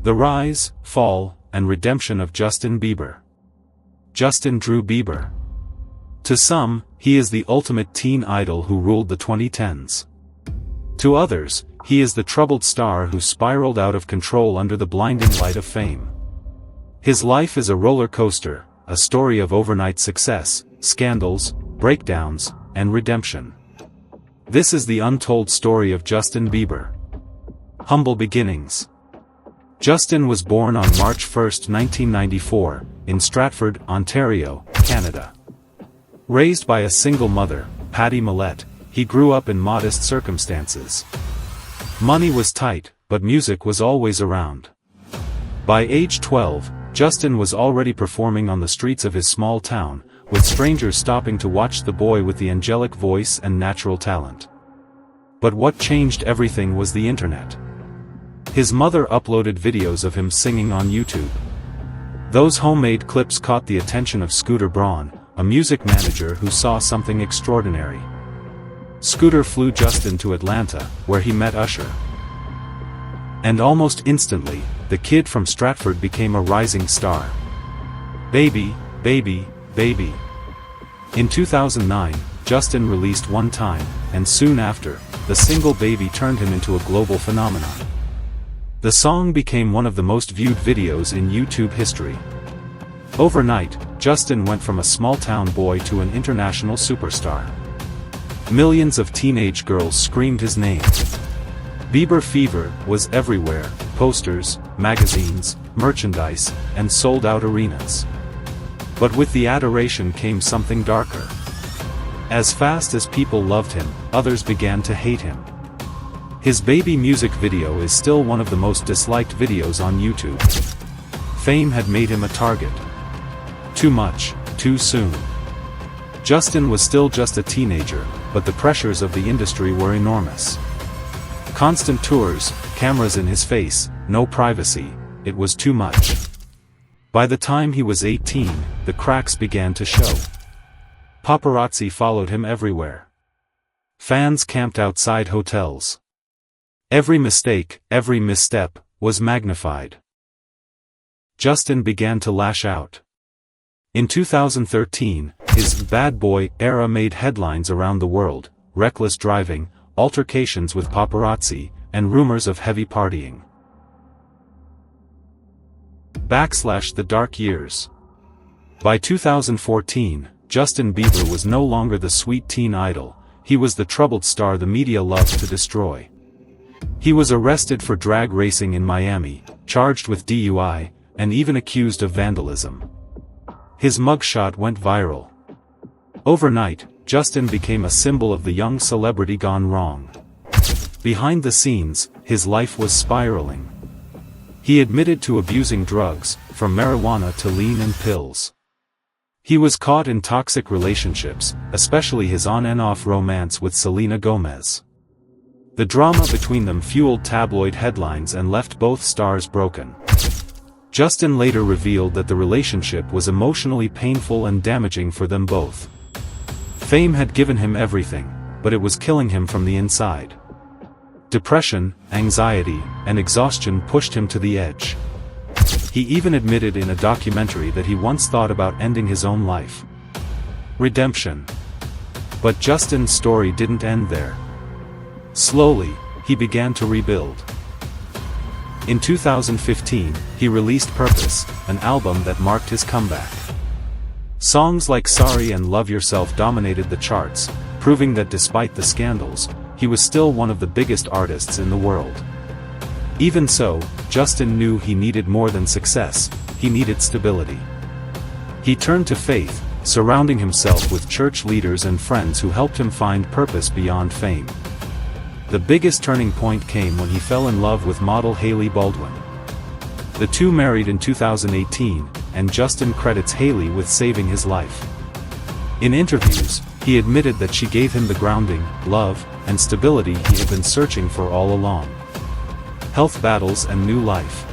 The rise, fall, and redemption of Justin Bieber. Justin Drew Bieber. To some, he is the ultimate teen idol who ruled the 2010s. To others, he is the troubled star who spiraled out of control under the blinding light of fame. His life is a roller coaster, a story of overnight success, scandals, breakdowns, and redemption. This is the untold story of Justin Bieber. Humble beginnings. Justin was born on March 1, 1994, in Stratford, Ontario, Canada. Raised by a single mother, Patty Millett, he grew up in modest circumstances. Money was tight, but music was always around. By age 12, Justin was already performing on the streets of his small town, with strangers stopping to watch the boy with the angelic voice and natural talent. But what changed everything was the internet. His mother uploaded videos of him singing on YouTube. Those homemade clips caught the attention of Scooter Braun, a music manager who saw something extraordinary. Scooter flew Justin to Atlanta, where he met Usher. And almost instantly, the kid from Stratford became a rising star. Baby, baby, baby. In 2009, Justin released One Time, and soon after, the single Baby turned him into a global phenomenon. The song became one of the most viewed videos in YouTube history. Overnight, Justin went from a small-town boy to an international superstar. Millions of teenage girls screamed his name. Bieber fever was everywhere: posters, magazines, merchandise, and sold-out arenas. But with the adoration came something darker. As fast as people loved him, others began to hate him. His Baby music video is still one of the most disliked videos on YouTube. Fame had made him a target. Too much, too soon. Justin was still just a teenager, but the pressures of the industry were enormous. Constant tours, cameras in his face, no privacy, it was too much. By the time he was 18, the cracks began to show. Paparazzi followed him everywhere. Fans camped outside hotels. Every mistake, every misstep, was magnified. Justin began to lash out. In 2013, his bad boy era made headlines around the world: reckless driving, altercations with paparazzi, and rumors of heavy partying. The dark years. By 2014, Justin Bieber was no longer the sweet teen idol, he was the troubled star the media loved to destroy. He was arrested for drag racing in Miami, charged with DUI, and even accused of vandalism. His mugshot went viral. Overnight, Justin became a symbol of the young celebrity gone wrong. Behind the scenes, his life was spiraling. He admitted to abusing drugs, from marijuana to lean and pills. He was caught in toxic relationships, especially his on and off romance with Selena Gomez. The drama between them fueled tabloid headlines and left both stars broken. Justin later revealed that the relationship was emotionally painful and damaging for them both. Fame had given him everything, but it was killing him from the inside. Depression, anxiety, and exhaustion pushed him to the edge. He even admitted in a documentary that he once thought about ending his own life. Redemption. But Justin's story didn't end there. Slowly, he began to rebuild. In 2015, he released Purpose, an album that marked his comeback. Songs like Sorry and Love Yourself dominated the charts, proving that despite the scandals, he was still one of the biggest artists in the world. Even so, Justin knew he needed more than success, he needed stability. He turned to faith, surrounding himself with church leaders and friends who helped him find purpose beyond fame. The biggest turning point came when he fell in love with model Hailey Baldwin. The two married in 2018, and Justin credits Hailey with saving his life. In interviews, he admitted that she gave him the grounding, love, and stability he had been searching for all along. Health battles and new life.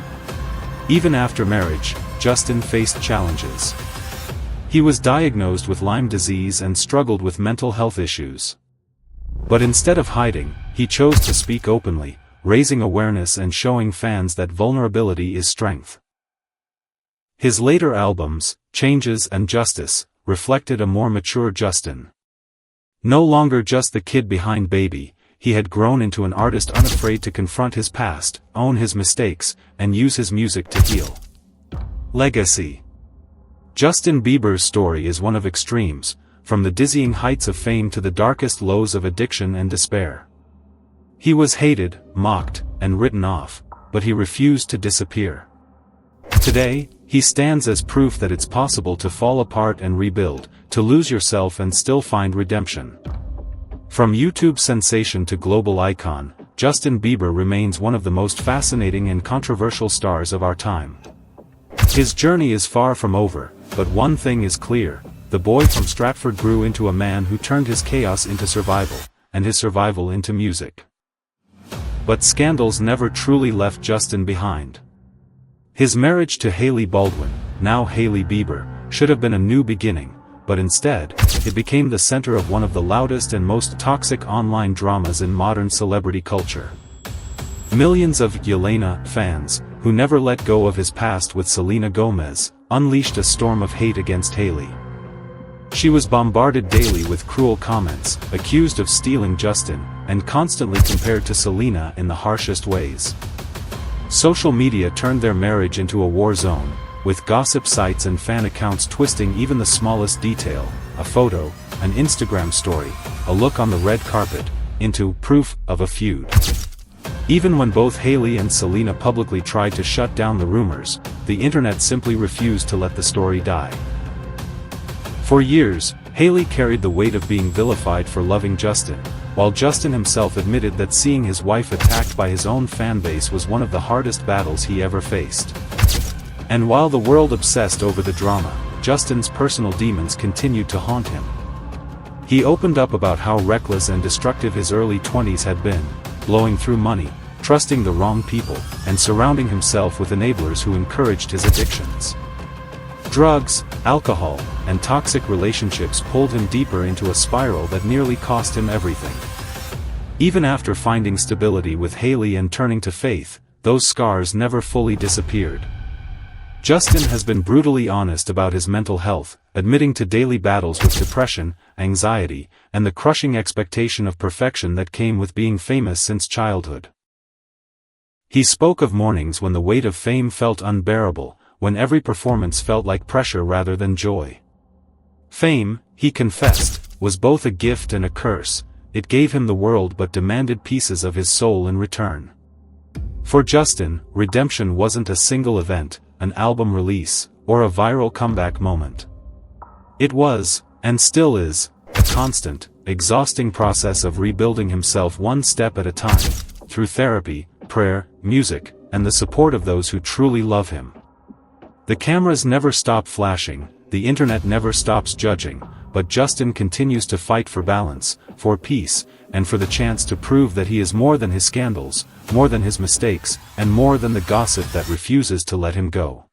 Even after marriage, Justin faced challenges. He was diagnosed with Lyme disease and struggled with mental health issues. But instead of hiding, he chose to speak openly, raising awareness and showing fans that vulnerability is strength. His later albums, Changes and Justice, reflected a more mature Justin. No longer just the kid behind Baby, he had grown into an artist unafraid to confront his past, own his mistakes, and use his music to heal. Legacy. Justin Bieber's story is one of extremes, from the dizzying heights of fame to the darkest lows of addiction and despair. He was hated, mocked, and written off, but he refused to disappear. Today, he stands as proof that it's possible to fall apart and rebuild, to lose yourself and still find redemption. From YouTube sensation to global icon, Justin Bieber remains one of the most fascinating and controversial stars of our time. His journey is far from over, but one thing is clear: the boy from Stratford grew into a man who turned his chaos into survival, and his survival into music. But scandals never truly left Justin behind. His marriage to Hailey Baldwin, now Hailey Bieber, should have been a new beginning, but instead, it became the center of one of the loudest and most toxic online dramas in modern celebrity culture. Millions of Yelena fans, who never let go of his past with Selena Gomez, unleashed a storm of hate against Hailey. She was bombarded daily with cruel comments, accused of stealing Justin, and constantly compared to Selena in the harshest ways. Social media turned their marriage into a war zone, with gossip sites and fan accounts twisting even the smallest detail, a photo, an Instagram story, a look on the red carpet, into proof of a feud. Even when both Hailey and Selena publicly tried to shut down the rumors, the internet simply refused to let the story die. For years, Hailey carried the weight of being vilified for loving Justin, while Justin himself admitted that seeing his wife attacked by his own fanbase was one of the hardest battles he ever faced. And while the world obsessed over the drama, Justin's personal demons continued to haunt him. He opened up about how reckless and destructive his early 20s had been, blowing through money, trusting the wrong people, and surrounding himself with enablers who encouraged his addictions. Drugs, alcohol, and toxic relationships pulled him deeper into a spiral that nearly cost him everything. Even after finding stability with Hailey and turning to faith, those scars never fully disappeared. Justin has been brutally honest about his mental health, admitting to daily battles with depression, anxiety, and the crushing expectation of perfection that came with being famous since childhood. He spoke of mornings when the weight of fame felt unbearable, when every performance felt like pressure rather than joy. Fame, he confessed, was both a gift and a curse. It gave him the world but demanded pieces of his soul in return. For Justin, redemption wasn't a single event, an album release, or a viral comeback moment. It was, and still is, a constant, exhausting process of rebuilding himself one step at a time, through therapy, prayer, music, and the support of those who truly love him. The cameras never stop flashing, the internet never stops judging, but Justin continues to fight for balance, for peace, and for the chance to prove that he is more than his scandals, more than his mistakes, and more than the gossip that refuses to let him go.